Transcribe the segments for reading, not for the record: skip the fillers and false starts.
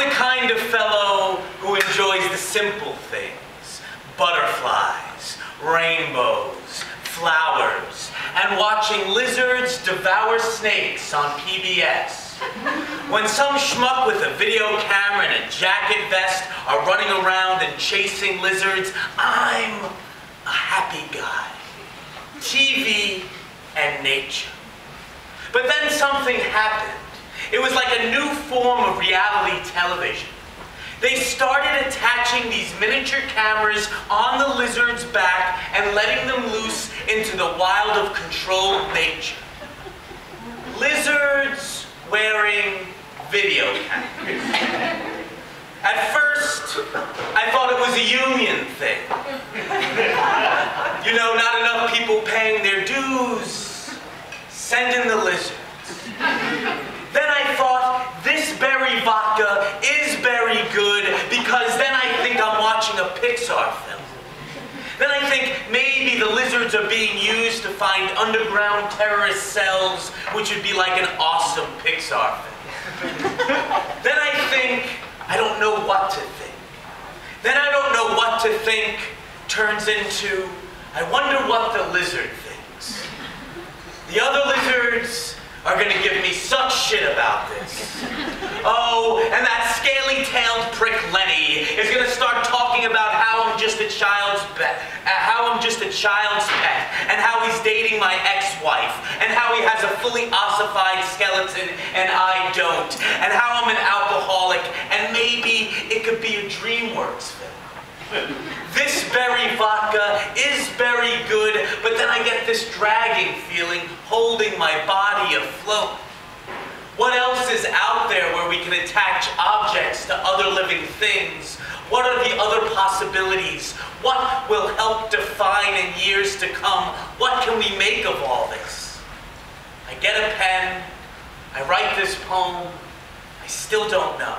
the kind of fellow who enjoys the simple things, butterflies, rainbows, flowers, and watching lizards devour snakes on PBS. When some schmuck with a video camera and a jacket vest are running around and chasing lizards, I'm a happy guy. TV and nature. But then something happened. It was like a new form of reality television. They started attaching these miniature cameras on the lizard's back and letting them loose into the wild of controlled nature. Lizards wearing video cameras. At first, I thought it was a union thing. You know, not enough people paying their dues. Send in the lizards. Then I thought, this berry vodka is very good because then I think I'm watching a Pixar film. Then I think maybe the lizards are being used to find underground terrorist cells, which would be like an awesome Pixar film. Then I think, I don't know what to think. Then I don't know what to think turns into, I wonder what the lizard thinks. The other lizards are going to give me such shit about this. Oh, and that scaly-tailed prick Lenny is going to start talking about how I'm just a child's pet, and how he's dating my ex-wife, and how he has a fully ossified skeleton and I don't, and how I'm an alcoholic, and maybe it could be a DreamWorks film. This berry vodka is very good, but then I get this dragging feeling holding my body afloat. What else is out there where we can attach objects to other living things? What are the other possibilities? What will help define in years to come? What can we make of all this? I get a pen, I write this poem, I still don't know.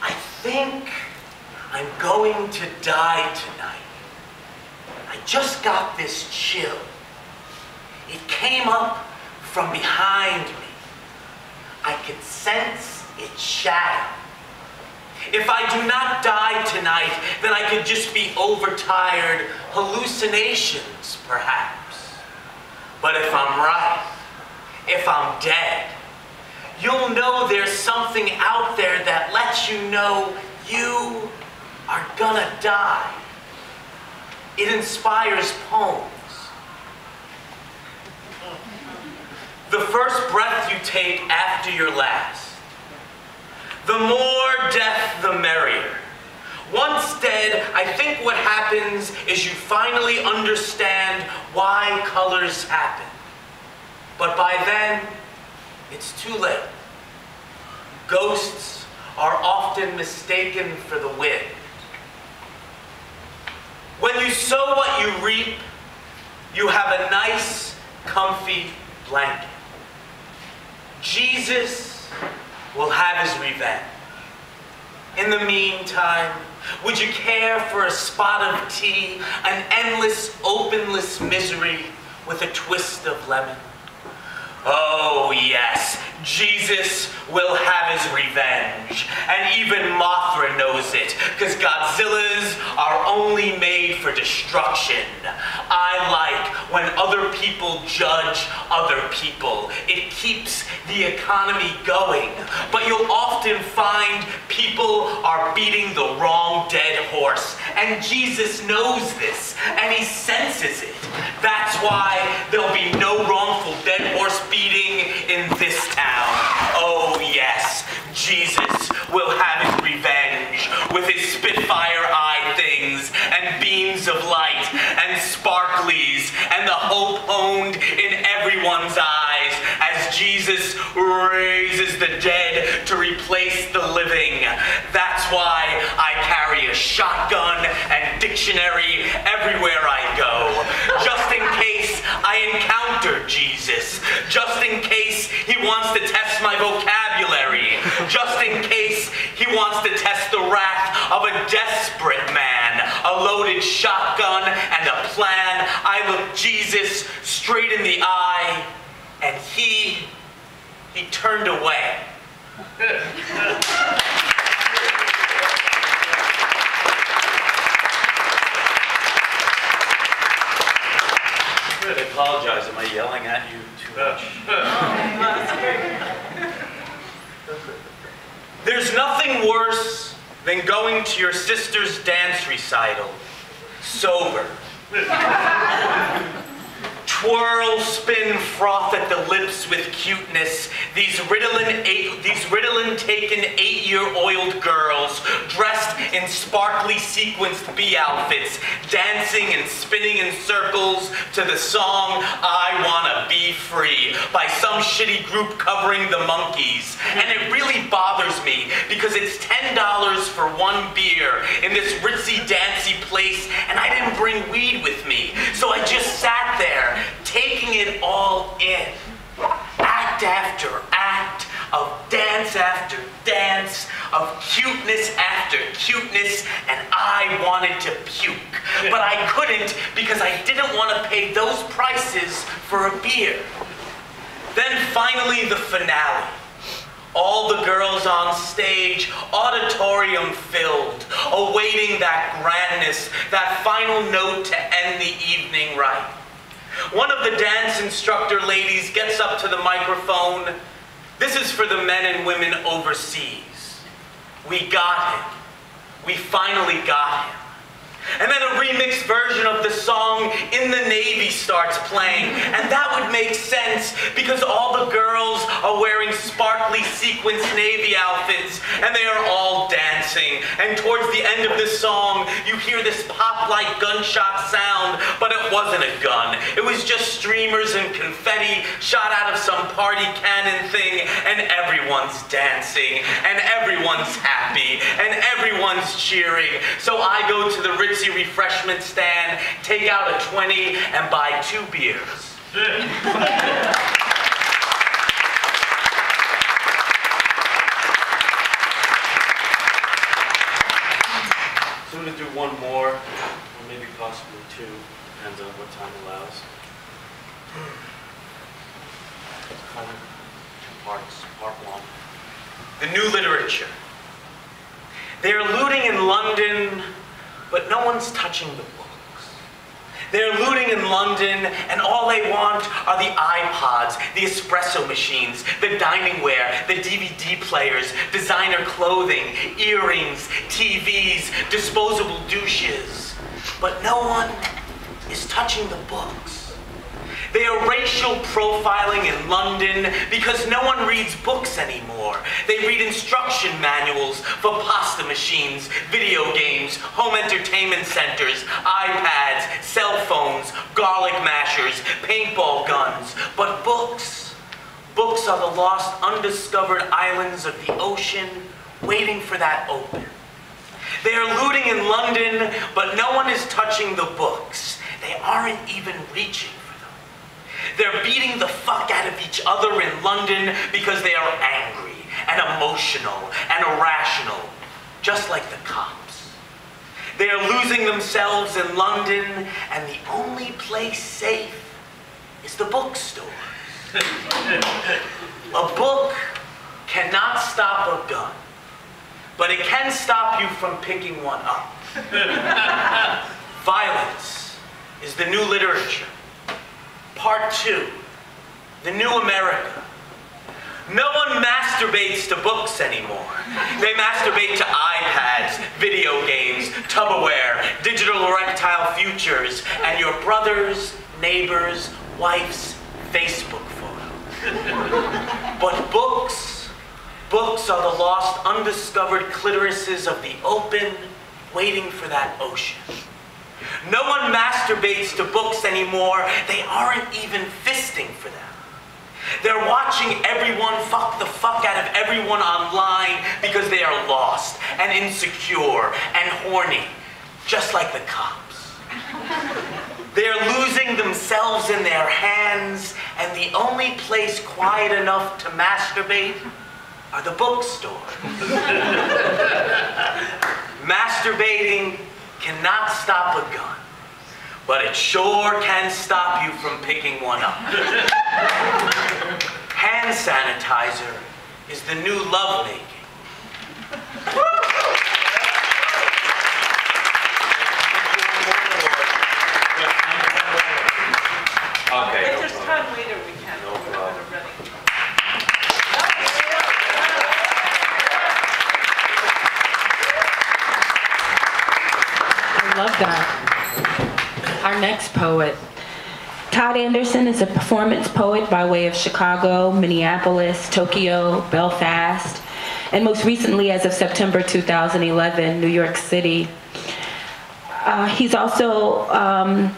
I think I'm going to die tonight. I just got this chill. It came up from behind me. I could sense its shadow. If I do not die tonight, then I could just be overtired, hallucinations, perhaps. But if I'm right, if I'm dead, you'll know there's something out there that lets you know you are gonna die. It inspires poems. The first breath you take after your last. The more death, the merrier. Once dead, I think what happens is you finally understand why colors happen. But by then, it's too late. Ghosts are often mistaken for the wind. When you sow what you reap, you have a nice, comfy blanket. Jesus will have his revenge. In the meantime, would you care for a spot of tea, an endless, openless misery with a twist of lemon? Oh yes, Jesus will have his revenge. And even Mothra knows it, because Godzillas are only made for destruction. I like when other people judge other people. It keeps the economy going. But you'll often find people are beating the wrong dead horse. And Jesus knows this, and he senses it. That's why there'll be no wrongful dead horse beating in this town. Oh yes, Jesus will have his revenge with his spitfire eye things and beams of light and sparklies and the hope honed in everyone's eyes as Jesus raises the dead to replace the living. That's why I carry a shotgun and dictionary everywhere I go, just in case I encounter Jesus, just in case he wants to test my vocabulary, just in case he wants to test the wrath of a desperate man, a straight in the eye, and he turned away. Good, I apologize. Am I yelling at you too much? There's nothing worse than going to your sister's dance recital, sober. Twirl, spin, froth at the lips with cuteness. These Ritalin-taken 8-year-oiled girls, dressed in sparkly sequenced bee outfits, dancing and spinning in circles to the song "I Wanna Be Free" by some shitty group covering the Monkees. And it really bothers me because it's $10 for one beer in this ritzy-dancy place, and I didn't bring weed with me. So I just sat there, taking it all in. Act after act, of dance after dance, of cuteness after cuteness, and I wanted to puke. But I couldn't because I didn't want to pay those prices for a beer. Then finally the finale. All the girls on stage, auditorium filled, awaiting that grandness, that final note to end the evening right. One of the dance instructor ladies gets up to the microphone. This is for the men and women overseas. We got him. We finally got him. And then a remixed version of the song "In the Navy" starts playing. And that would make sense because all the girls are wearing sparkly sequenced Navy outfits and they are all dancing. And towards the end of this song, you hear this pop-like gunshot sound, but it wasn't a gun. It was just streamers and confetti shot out of some party cannon thing, and everyone's dancing, and everyone's happy, and everyone's cheering. So I go to the ritzy refreshment stand, take out a 20, and buy 2 beers. So I'm going to do one more, or maybe possibly 2, depends on what time allows. Kind of 2 parts. Part 1. The new literature. They're looting in London, but no one's touching the books. They're looting in London, and all they want are the iPods, the espresso machines, the diningware, the DVD players, designer clothing, earrings, TVs, disposable douches. But no one is touching the books. They are racial profiling in London because no one reads books anymore. They read instruction manuals for pasta machines, video games, home entertainment centers, iPads, cell phones, garlic mashers, paintball guns. But books are the lost, undiscovered islands of the ocean waiting for that open. They are looting in London, but no one is touching the books. They aren't even reaching. They're beating the fuck out of each other in London because they are angry and emotional and irrational, just like the cops. They are losing themselves in London, and the only place safe is the bookstore. A book cannot stop a gun, but it can stop you from picking one up. Violence is the new literature. Part 2, the new America. No one masturbates to books anymore. They masturbate to iPads, video games, Tupperware, digital erectile futures, and your brother's, neighbor's, wife's Facebook photo. But books are the lost, undiscovered clitorises of the open, waiting for that ocean. No one masturbates to books anymore. They aren't even fisting for them. They're watching everyone fuck the fuck out of everyone online because they are lost and insecure and horny, just like the cops. They're losing themselves in their hands, and the only place quiet enough to masturbate are the bookstores. Masturbating cannot stop a gun, but it sure can stop you from picking one up. Hand sanitizer is the new lovemaking. Okay. If there's time later, we can. No problem. I love that. Our next poet. Todd Anderson is a performance poet by way of Chicago, Minneapolis, Tokyo, Belfast, and most recently, as of September 2011, New York City. He's also,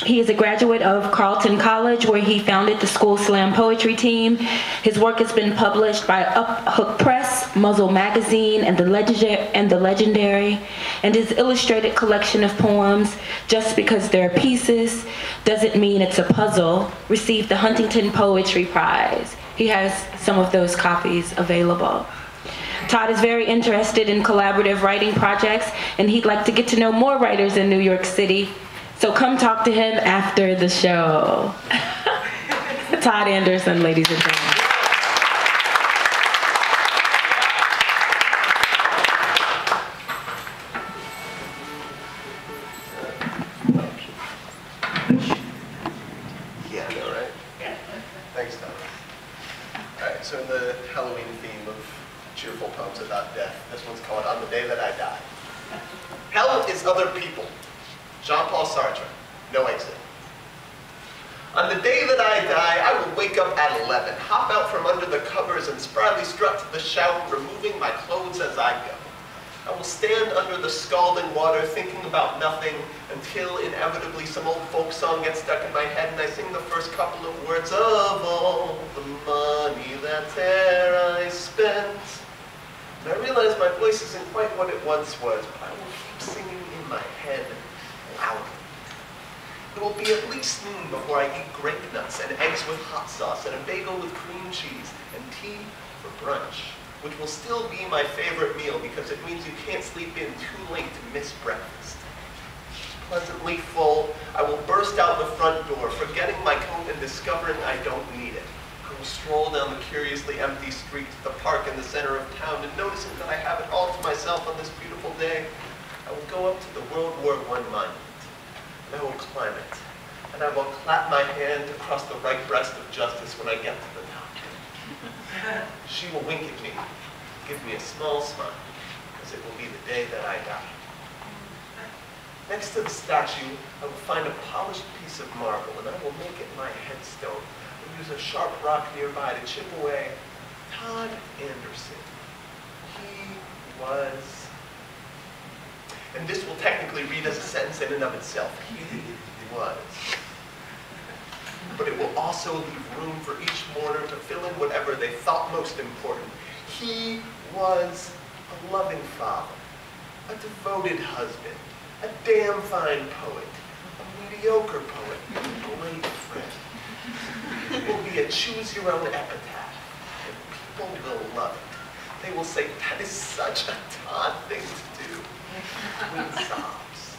he is a graduate of Carleton College, where he founded the school slam poetry team. His work has been published by Uphook Press, Muzzle Magazine, and the Legendary, and his illustrated collection of poems, Just Because They're Pieces Doesn't Mean It's a Puzzle, received the Huntington Poetry Prize. He has some of those copies available. Todd is very interested in collaborative writing projects, and he'd like to get to know more writers in New York City. So come talk to him after the show. Todd Anderson, ladies and gentlemen. Yeah, I know, right? Thanks, Thomas. All right, so in the Halloween theme of cheerful poems about death, this one's called On the Day That I Die. Hell is other people. Jean-Paul Sartre, no exit. On the day that I die, I will wake up at 11, hop out from under the covers and spryly strut to the shout, removing my clothes as I go. I will stand under the scalding water, thinking about nothing, until inevitably some old folk song gets stuck in my head and I sing the first couple of words of all the money that's e'er I spent. And I realize my voice isn't quite what it once was, but I will keep singing in my head. It will be at least noon before I eat grape nuts and eggs with hot sauce and a bagel with cream cheese and tea for brunch, which will still be my favorite meal because it means you can't sleep in too late to miss breakfast. Pleasantly full, I will burst out the front door, forgetting my coat and discovering I don't need it. I will stroll down the curiously empty street to the park in the center of town, and noticing that I have it all to myself on this beautiful day, I will go up to the World War I monument, and I will climb it, and I will clap my hand across the right breast of justice when I get to the top. She will wink at me, give me a small smile, because it will be the day that I die. Next to the statue, I will find a polished piece of marble, and I will make it my headstone, and use a sharp rock nearby to chip away Todd Anderson. He was... And this will technically read as a sentence in and of itself. He was. But it will also leave room for each mourner to fill in whatever they thought most important. He was a loving father, a devoted husband, a damn fine poet, a mediocre poet, a great friend. It will be a choose-your-own epitaph, and people will love it. They will say, that is such a Todd thing to do. Between sobs.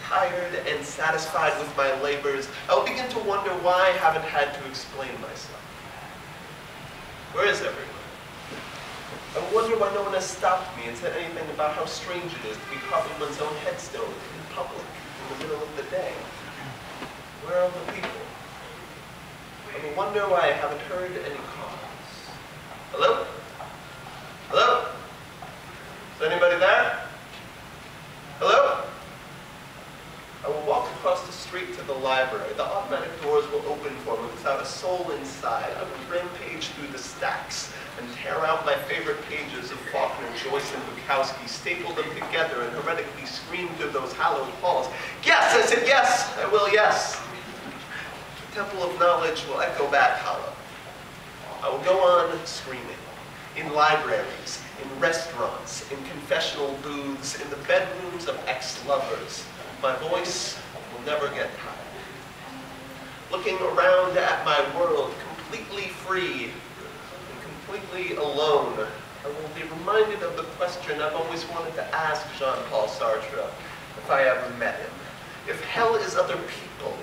Tired and satisfied with my labors, I'll begin to wonder why I haven't had to explain myself. Where is everyone? I wonder why no one has stopped me and said anything about how strange it is to be carving one's own headstone in public in the middle of the day. Where are the people? I wonder why I haven't heard any calls. Hello? Hello? Is anybody there? Hello? I will walk across the street to the library. The automatic doors will open for me without a soul inside. I will rampage through the stacks and tear out my favorite pages of Faulkner, Joyce, and Bukowski, staple them together, and heretically scream through those hallowed halls. Yes, I said yes, I will, yes. The temple of knowledge will echo back hollow. I will go on screaming. In libraries, in restaurants, in confessional booths, in the bedrooms of ex-lovers. My voice will never get tired. Looking around at my world, completely free and completely alone, I will be reminded of the question I've always wanted to ask Jean-Paul Sartre if I ever met him. If hell is other people,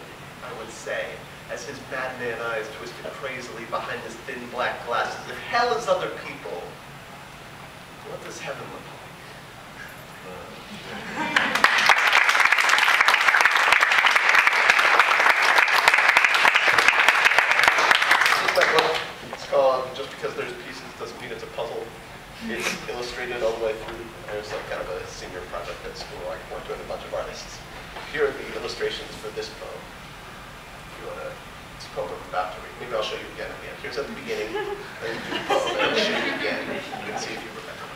I would say, as his madman eyes twisted crazily behind his thin black glasses, if hell is other people, what does heaven look like? My book, it's called Just Because There's Pieces Doesn't Mean It's a Puzzle. It's illustrated all the way through. There's like kind of a senior project at school. I worked with a bunch of artists. Here are the illustrations for this poem. If you want to, it's a poem I'm about to read. Maybe I'll show you again at the end. Here's at the beginning, then you do the poem, and I'll show you again. You can see if you remember.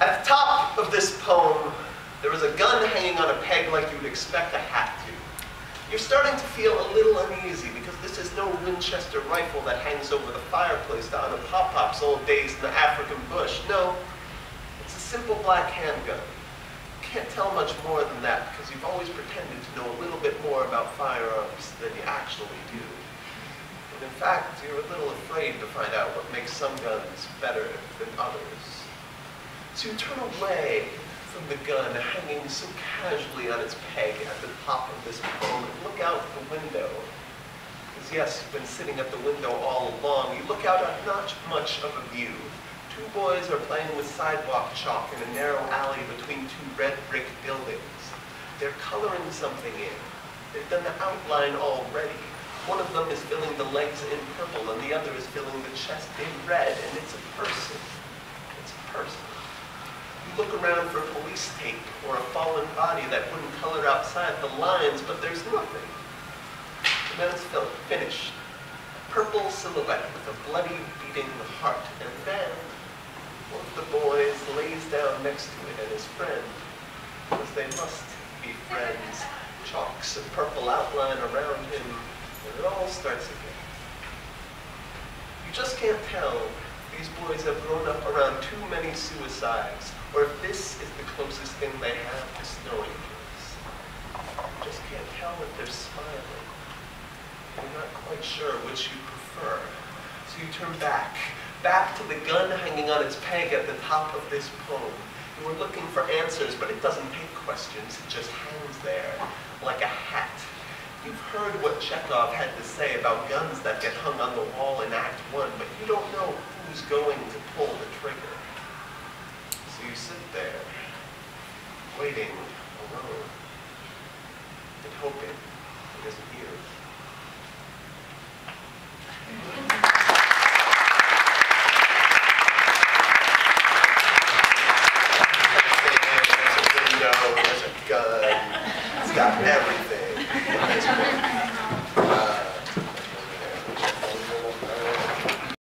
At the top of this poem, there was a gun hanging on a peg like you would expect a hat to. You're starting to feel a little uneasy because this is no Winchester rifle that hangs over the fireplace on a pop-pop's old days in the African bush. No, it's a simple black handgun. You can't tell much more than that because you've always pretended to know a little bit more about firearms than you actually do. And in fact, you're a little afraid to find out what makes some guns better than others. So you turn away from the gun hanging so casually on its peg at the top of this poem and look out the window. Because yes, you've been sitting at the window all along. You look out at not much of a view. Two boys are playing with sidewalk chalk in a narrow alley between two red brick buildings. They're coloring something in. They've done the outline already. One of them is filling the legs in purple and the other is filling the chest in red, and it's a person. It's a person. You look around for police tape or a fallen body that wouldn't color outside the lines, but there's nothing. And then it's finished. A purple silhouette with a bloody beating heart. And then one of the boys lays down next to it and his friend, because they must be friends, chalks a purple outline around him, and it all starts again. You just can't tell if these boys have grown up around too many suicides, or if this is the closest thing they have to snowing kids. You just can't tell if they're smiling. You're not quite sure which you prefer. So you turn back to the gun hanging on its peg at the top of this poem. You were looking for answers, but it doesn't take questions. It just hangs there like a hat. You've heard what Chekhov had to say about guns that get hung on the wall in Act 1, but you don't know who's going to pull the trigger. So you sit there, waiting alone, and hoping it isn't you. There's a window, there's a gun, it's got everything at this point.